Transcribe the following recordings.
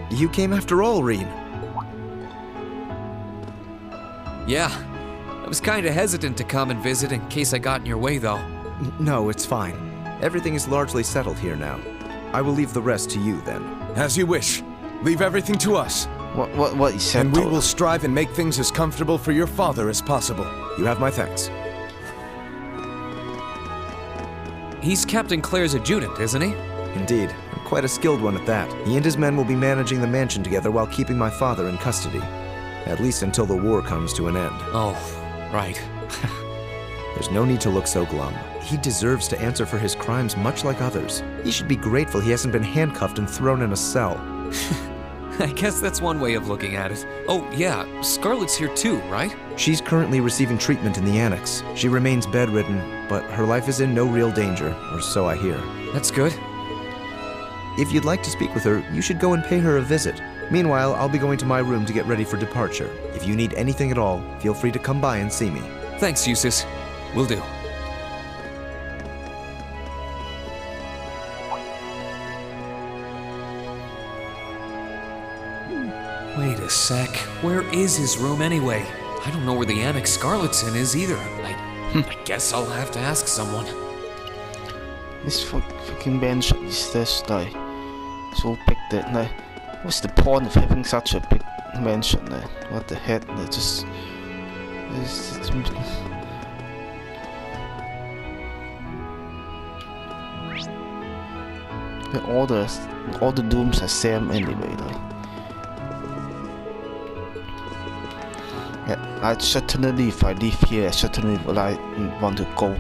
You came after all, Rean. Yeah. I was kinda hesitant to come and visit in case I got in your way, though. No, it's fine. Everything is largely settled here now. I will leave the rest to you, then. As you wish. Leave everything to us. What is settled? And we will strive and make things as comfortable for your father as possible. You have my thanks. He's Captain Claire's adjutant, isn't he? Indeed, and quite a skilled one at that. He and his men will be managing the mansion together while keeping my father in custody. At least until the war comes to an end. Oh, right. There's no need to look so glum. He deserves to answer for his crimes much like others. He should be grateful he hasn't been handcuffed and thrown in a cell. I guess that's one way of looking at it. Oh, yeah, Scarlett's here too, right? She's currently receiving treatment in the annex. She remains bedridden, but her life is in no real danger, or so I hear. That's good. If you'd like to speak with her, you should go and pay her a visit. Meanwhile, I'll be going to my room to get ready for departure. If you need anything at all, feel free to come by and see me. Thanks, Eustace. Will do. Wait a sec. Where is his room anyway? I don't know where the annex Scarlett's in is either. I guess I'll have to ask someone. This fucking mansion is this, like, so big that, like, what's the point of having such a big mansion, like, what the heck, like, just... all the rooms are same anyway, like. Yeah, I certainly, if I live here, I certainly would like want to go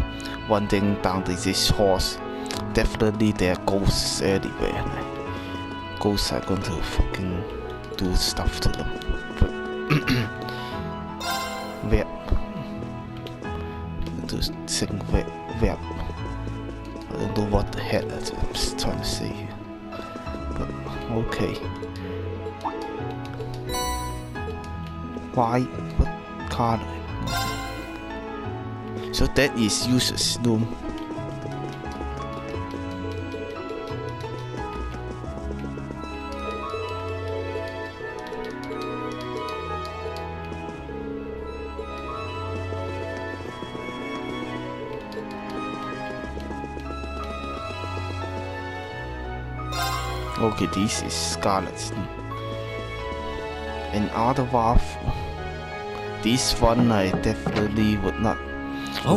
wandering down this horse. Definitely there are ghosts everywhere. Like, ghosts are going to fucking do stuff to them. But where? To sing where? I don't know what the hell I'm just trying to say here. But okay. Why? What card? So that is Eustace's room. Okay, this is Scarlett's. And other Wharf. This one I definitely would not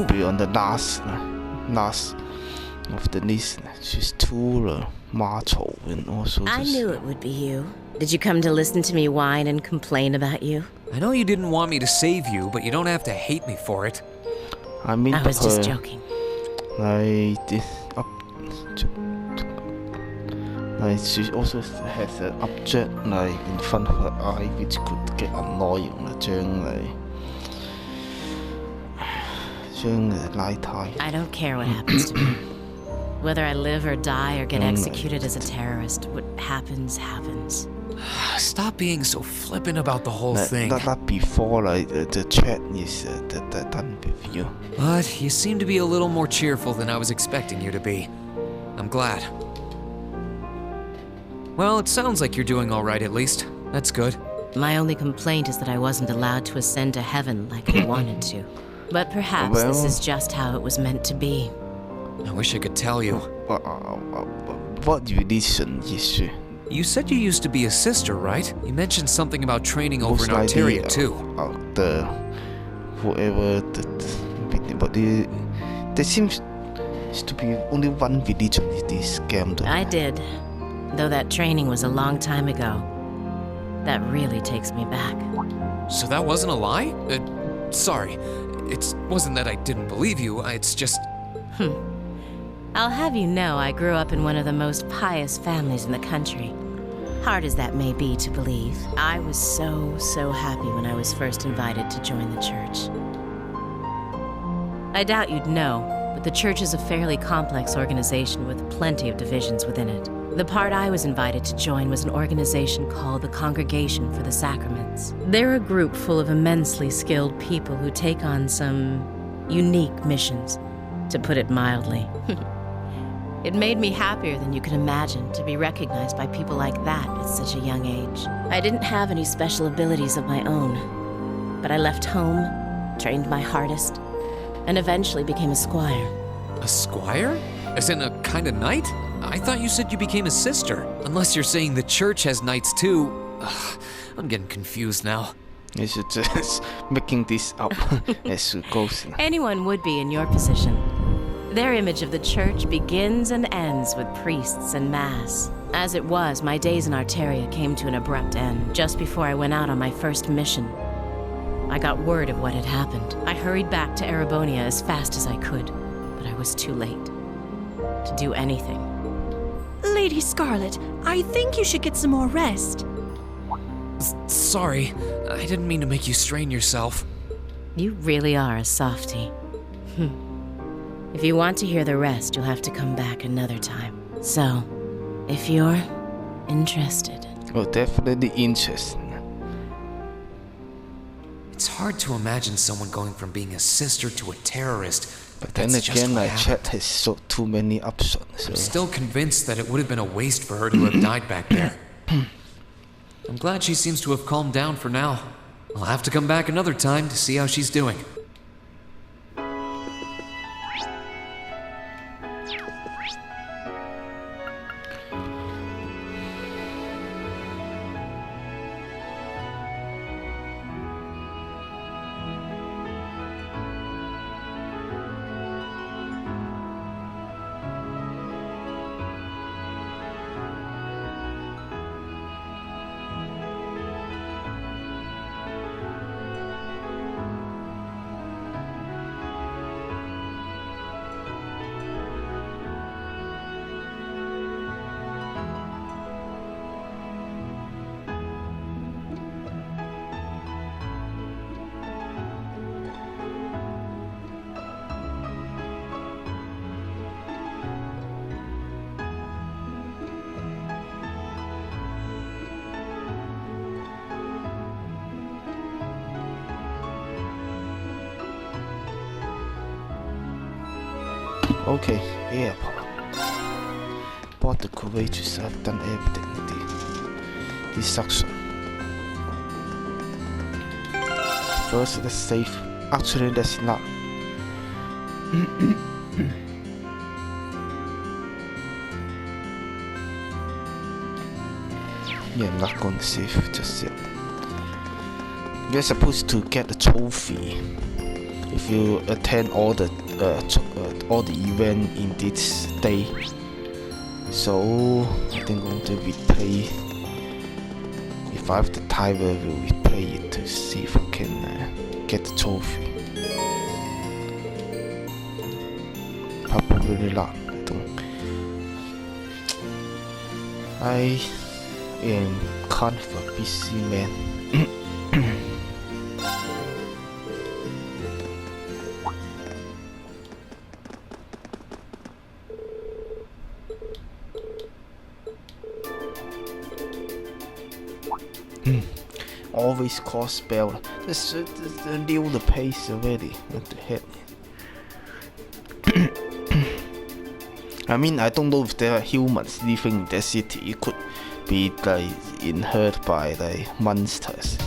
be on the last of the list. She's too macho and also. I knew it would be you. Did you come to listen to me whine and complain about you? I know you didn't want me to save you, but you don't have to hate me for it. I mean, I was just joking. She also has an object in front of her eye which could get annoying during the night time. I don't care what happens to me. Whether I live or die or get executed as a terrorist, what happens, happens. Stop being so flippant about the whole thing. Not before the chat is done with you. But you seem to be a little more cheerful than I was expecting you to be. I'm glad. Well, it sounds like you're doing all right at least. That's good. My only complaint is that I wasn't allowed to ascend to heaven like I wanted to. But perhaps this is just how it was meant to be. I wish I could tell you. What religion is she? You said you used to be a sister, right? You mentioned something about training over in Altaria, too. There seems to be only one religion in this game. I did. Though that training was a long time ago. That really takes me back. So that wasn't a lie? Sorry. It wasn't that I didn't believe you, it's just... I'll have you know I grew up in one of the most pious families in the country. Hard as that may be to believe, I was so happy when I was first invited to join the church. I doubt you'd know, but the church is a fairly complex organization with plenty of divisions within it. The part I was invited to join was an organization called the Congregation for the Sacraments. They're a group full of immensely skilled people who take on some unique missions, to put it mildly. It made me happier than you could imagine to be recognized by people like that at such a young age. I didn't have any special abilities of my own, but I left home, trained my hardest, and eventually became a squire. A squire? As in a kind of knight? I thought you said you became a sister. Unless you're saying the church has knights too. Ugh, I'm getting confused now. You should just making this up as it goes. Anyone would be in your position. Their image of the church begins and ends with priests and mass. As it was, my days in Arteria came to an abrupt end just before I went out on my first mission. I got word of what had happened. I hurried back to Erebonia as fast as I could, but I was too late to do anything. Lady Scarlet, I think you should get some more rest. Sorry, I didn't mean to make you strain yourself. You really are a softie. If you want to hear the rest, you'll have to come back another time. So, if you're interested. Oh, definitely interesting. It's hard to imagine someone going from being a sister to a terrorist. But then that's just again, what like Chet has so too many options. So. I'm still convinced that it would have been a waste for her to have died back there. I'm glad she seems to have calmed down for now. I'll have to come back another time to see how she's doing. Okay, airport. But the courageous have done everything in this section. First, let's save. Actually, that's not. Yeah, I'm not going to save just yet. You're supposed to get a trophy if you attend all the event in this day. So I think I'm going to replay. If I have the time, I will replay it to see if I can get the trophy. Probably not. I am kind of a busy man. Always call spell. Just knew the pace already. What the heck? I mean, I don't know if there are humans living in that city. It could be like inherited by the monsters.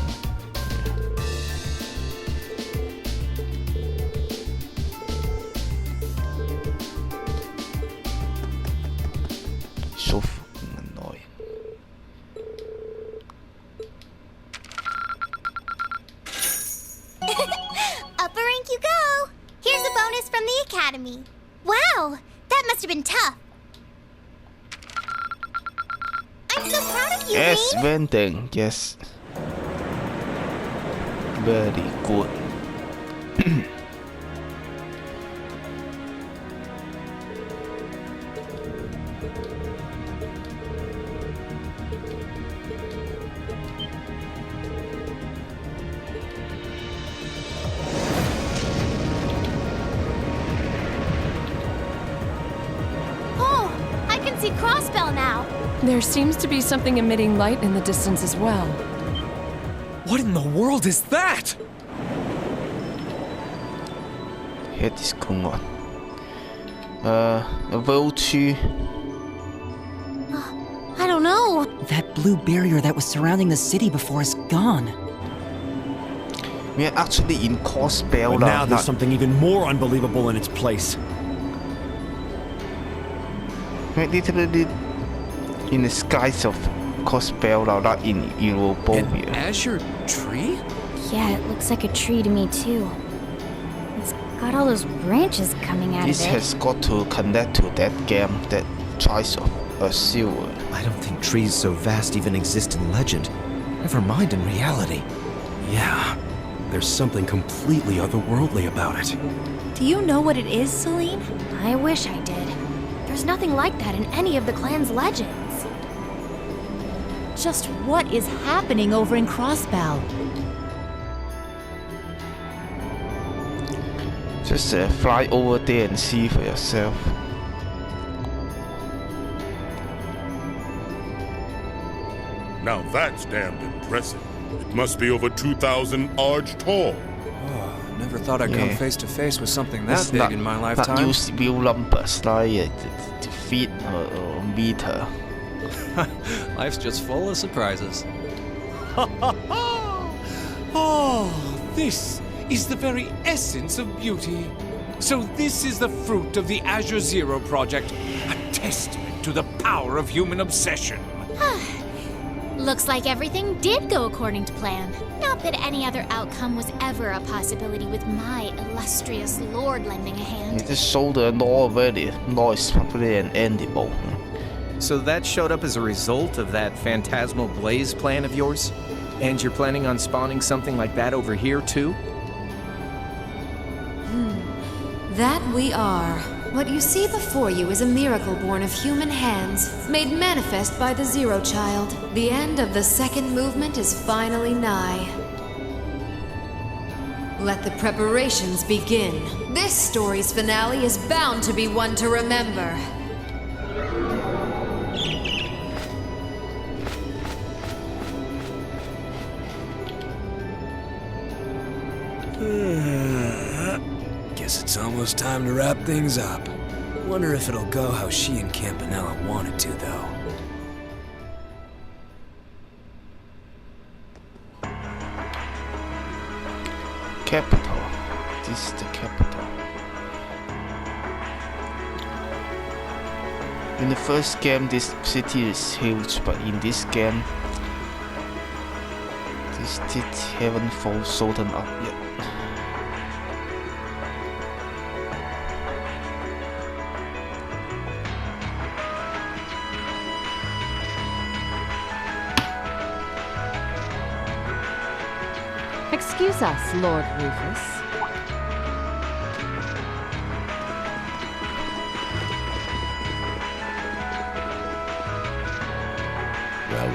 So fucking annoying. Upper rank you go! Here's a bonus from the academy. Wow, that must have been tough. I'm so proud of you, Yes, Wayne. vending. Yes. Very good. Oh, I can see Crossbell now. There seems to be something emitting light in the distance as well. What in the world is that? What is going on? Virtue. I don't know. That blue barrier that was surrounding the city before is gone. We are actually in Crossbell But now there's something even more unbelievable in its place. We're literally in the skies of Crossbell, not in Europavia. An azure tree? Yeah, it looks like a tree to me too. It's got all those branches coming out This of it. has got to connect to that game, that Choice of a Silver. I don't think trees so vast even exist in legend. Never mind in reality. Yeah, there's something completely otherworldly about it. Do you know what it is, Celine? I wish I did. There's nothing like that in any of the clan's legends. Just what is happening over in Crossbell? Just fly over there and see for yourself. Now that's damned impressive. It must be over 2,000 arch tall. Oh, never thought I'd come face to face with something that It's big not, in my not lifetime. use real numbers like to feet or meter. Life's just full of surprises. Oh, this is the very essence of beauty. So this is the fruit of the Azure Zero project, a testament to the power of human obsession. Looks like everything did go according to plan. Not that any other outcome was ever a possibility with my illustrious lord lending a hand. It just showed the law already. Law is probably an animal. So that showed up as a result of that phantasmal blaze plan of yours? And you're planning on spawning something like that over here too? That we are. What you see before you is a miracle born of human hands, made manifest by the Zero Child. The end of the second movement is finally nigh. Let the preparations begin. This story's finale is bound to be one to remember. Guess it's almost time to wrap things up. Wonder if it'll go how she and Campanella wanted to, though. Capital. This is the capital. In the first game, this city is huge, but in this game, this city haven't frozen up yet. Excuse us, Lord Rufus.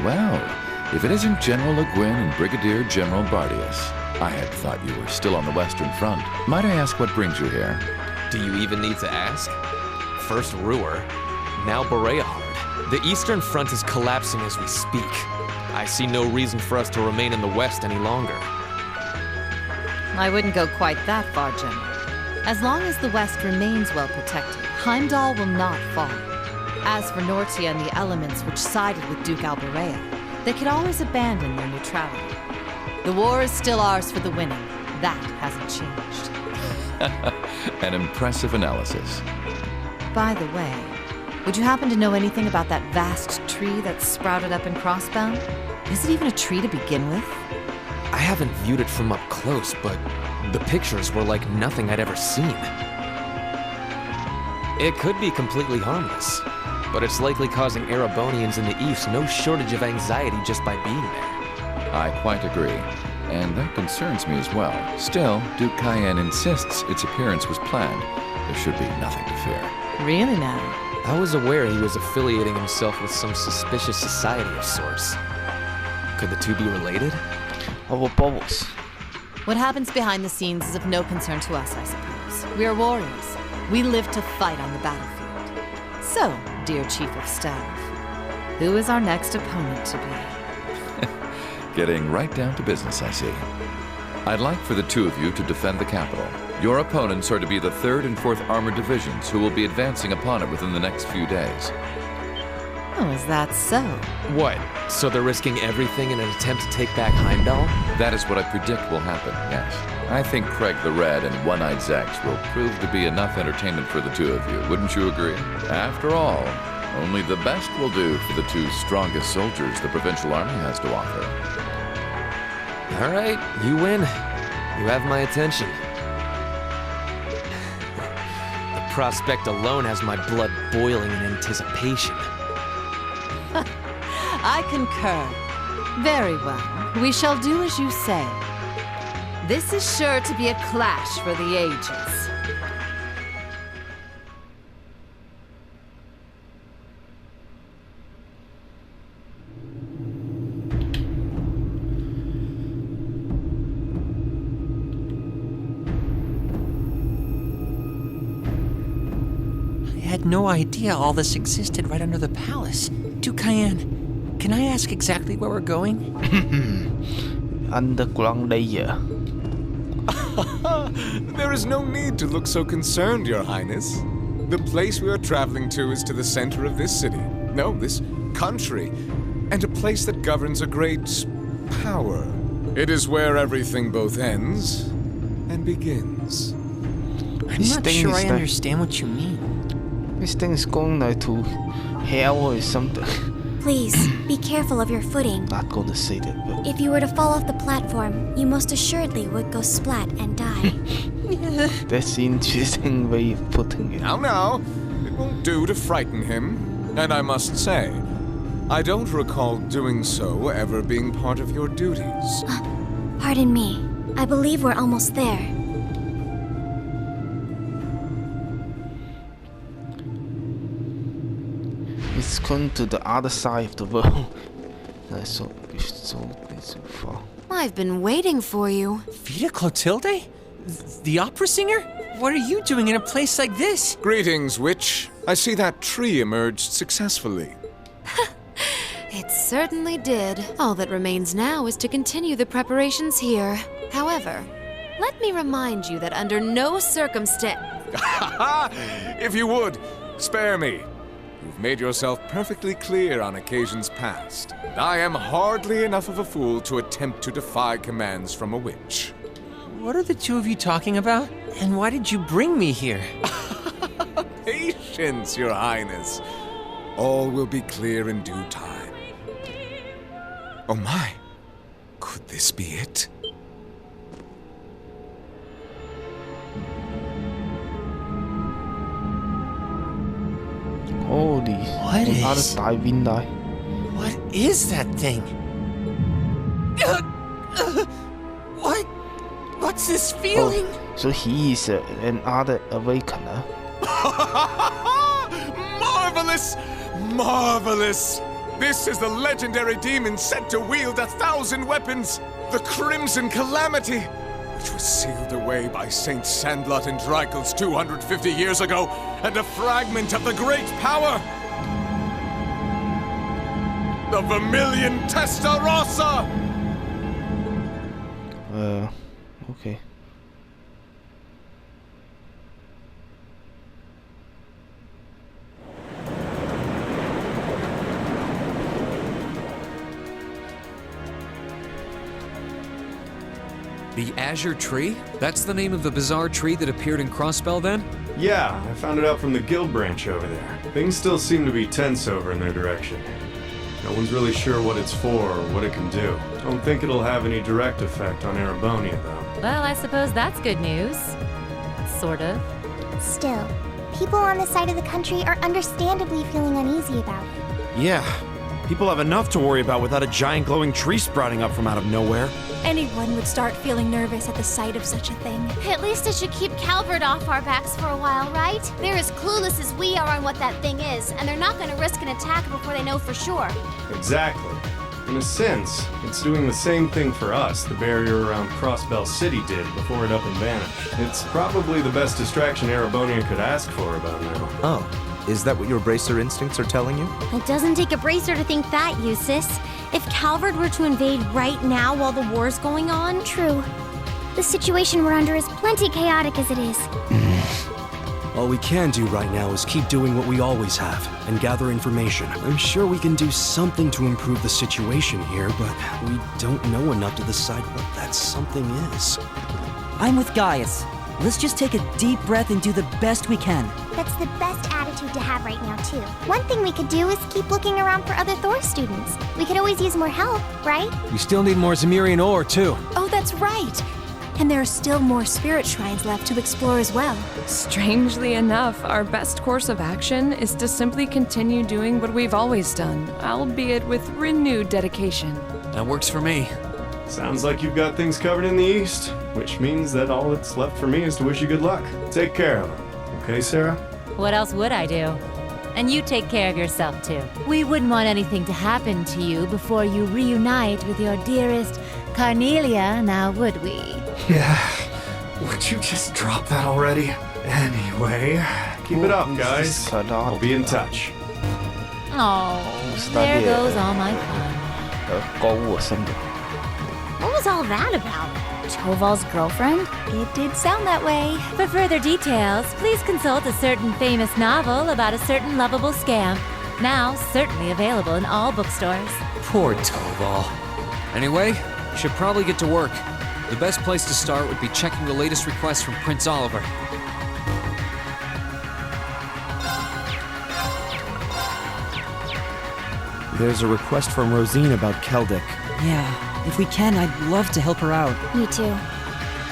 Well, if it isn't General Le Guin and Brigadier General Bardius. I had thought you were still on the Western Front. Might I ask what brings you here? Do you even need to ask? First Ruhr, now Bereahard. The Eastern Front is collapsing as we speak. I see no reason for us to remain in the West any longer. I wouldn't go quite that far, General. As long as the West remains well protected, Heimdall will not fall. As for Nortia and the elements which sided with Duke Alberea, they could always abandon their neutrality. The war is still ours for the winning. That hasn't changed. An impressive analysis. By the way, would you happen to know anything about that vast tree that's sprouted up in Crossbell? Is it even a tree to begin with? I haven't viewed it from up close, but the pictures were like nothing I'd ever seen. It could be completely harmless, but it's likely causing Erebonians in the East no shortage of anxiety just by being there. I quite agree, and that concerns me as well. Still, Duke Cayenne insists its appearance was planned. There should be nothing to fear. Really now? I was aware he was affiliating himself with some suspicious society of sorts. Could the two be related? Our bubbles. What happens behind the scenes is of no concern to us, I suppose. We are warriors. We live to fight on the battlefield. So, dear Chief of Staff, who is our next opponent to be? Getting right down to business, I see. I'd like for the two of you to defend the capital. Your opponents are to be the 3rd and 4th Armored Divisions, who will be advancing upon it within the next few days. Oh, is that so? What? So they're risking everything in an attempt to take back Heimdall? That is what I predict will happen, yes. I think Craig the Red and One-Eyed Zax will prove to be enough entertainment for the two of you, wouldn't you agree? After all, only the best will do for the 2 strongest soldiers the Provincial Army has to offer. All right, you win. You have my attention. The prospect alone has my blood boiling in anticipation. I concur. Very well. We shall do as you say. This is sure to be a clash for the ages. I had no idea all this existed right under the palace. Dukayan, can I ask exactly where we're going? Underground layer. There is no need to look so concerned, Your Highness. The place we are traveling to is to the center of this city. No, this country. And a place that governs a great power. It is where everything both ends and begins. I'm not sure I understand what you mean. This thing is going like to hell or something. Please, be careful of your footing. Not going to say that, but... If you were to fall off the platform, you most assuredly would go splat and die. That's the interesting way of putting it. Now, it won't do to frighten him. And I must say, I don't recall doing so ever being part of your duties. Pardon me. I believe we're almost there. It's going to the other side of the world. That's so far. I've been waiting for you. Vita Clotilde? The opera singer? What are you doing in a place like this? Greetings, witch. I see that tree emerged successfully. It certainly did. All that remains now is to continue the preparations here. However, let me remind you that under no circumstance... If you would, spare me. You've made yourself perfectly clear on occasions past. I am hardly enough of a fool to attempt to defy commands from a witch. What are the two of you talking about? And why did you bring me here? Patience, Your Highness. All will be clear in due time. Oh my, could this be it? Holy, what is? What is that thing? What? What's this feeling? Oh, so he is another awakener. Marvelous! Marvelous! This is the legendary demon said to wield 1,000 weapons, the Crimson Calamity, which was sealed away by Saint Sandlot and Dreichels 250 years ago, and a fragment of the great power, the Vermilion Testarossa! Okay. The Azure Tree? That's the name of the bizarre tree that appeared in Crossbell, then? Yeah, I found it out from the guild branch over there. Things still seem to be tense over in their direction. No one's really sure what it's for or what it can do. Don't think it'll have any direct effect on Erebonia, though. Well, I suppose that's good news. Sort of. Still, people on this side of the country are understandably feeling uneasy about it. Yeah, people have enough to worry about without a giant glowing tree sprouting up from out of nowhere. Anyone would start feeling nervous at the sight of such a thing. At least it should keep Calvert off our backs for a while, right? They're as clueless as we are on what that thing is, and they're not going to risk an attack before they know for sure. Exactly. In a sense, it's doing the same thing for us the barrier around Crossbell City did before it up and vanished. It's probably the best distraction Erebonia could ask for about now. Oh, is that what your bracer instincts are telling you? It doesn't take a bracer to think that, Eustace. If Calvert were to invade right now while the war's going on... True. The situation we're under is plenty chaotic as it is. All we can do right now is keep doing what we always have, and gather information. I'm sure we can do something to improve the situation here, but we don't know enough to decide what that something is. I'm with Gaius. Let's just take a deep breath and do the best we can. That's the best attitude to have right now, too. One thing we could do is keep looking around for other Thor students. We could always use more help, right? We still need more Zemirian ore, too. Oh, that's right. And there are still more spirit shrines left to explore as well. Strangely enough, our best course of action is to simply continue doing what we've always done, albeit with renewed dedication. That works for me. Sounds like you've got things covered in the east, which means that all that's left for me is to wish you good luck. Take care of them. Okay, Sarah? What else would I do? And you take care of yourself, too. We wouldn't want anything to happen to you before you reunite with your dearest Carnelia, now would we? Yeah. Would you just drop that already? Anyway, keep it up, guys. I'll be in touch. Oh, there goes all my fun. What was all that about? Toval's girlfriend? It did sound that way. For further details, please consult a certain famous novel about a certain lovable scamp, now certainly available in all bookstores. Poor Toval. Anyway, should probably get to work. The best place to start would be checking the latest request from Prince Oliver. There's a request from Rosine about Keldic. Yeah, if we can, I'd love to help her out. Me too.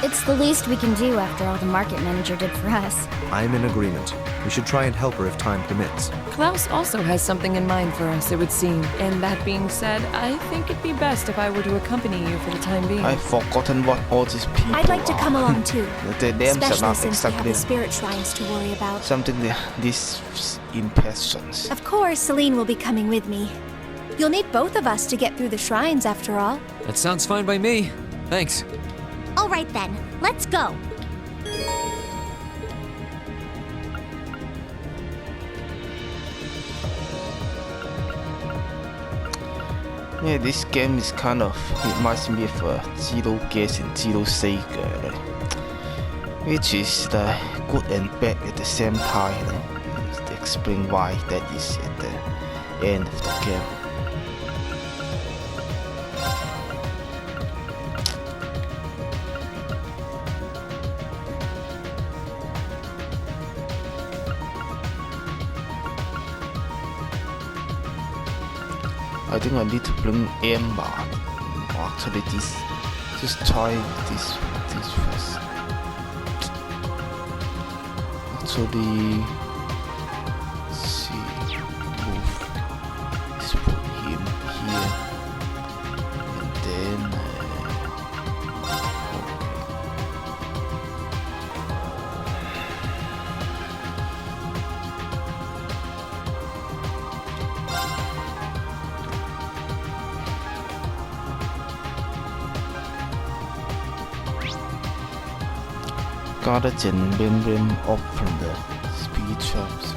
It's the least we can do after all the market manager did for us. I'm in agreement. We should try and help her if time permits. Klaus also has something in mind for us, it would seem. And that being said, I think it'd be best if I were to accompany you for the time being. I've forgotten what all these people I'd like to come along too. The names are Especially not since we have the exactly spirit shrines to worry about. something these impressions. Of course, Celine will be coming with me. You'll need both of us to get through the shrines, after all. That sounds fine by me. Thanks. All right then, let's go. Yeah, this game is kind of reminds me of Zero Gas and Zero Sega, right? Which is good and bad at the same time. To explain why that is at the end of the game. I think I need to bring Ember. Actually, just try this first. Actually, let's see, let's put him here, and then gotta gen rim off from the speed traps.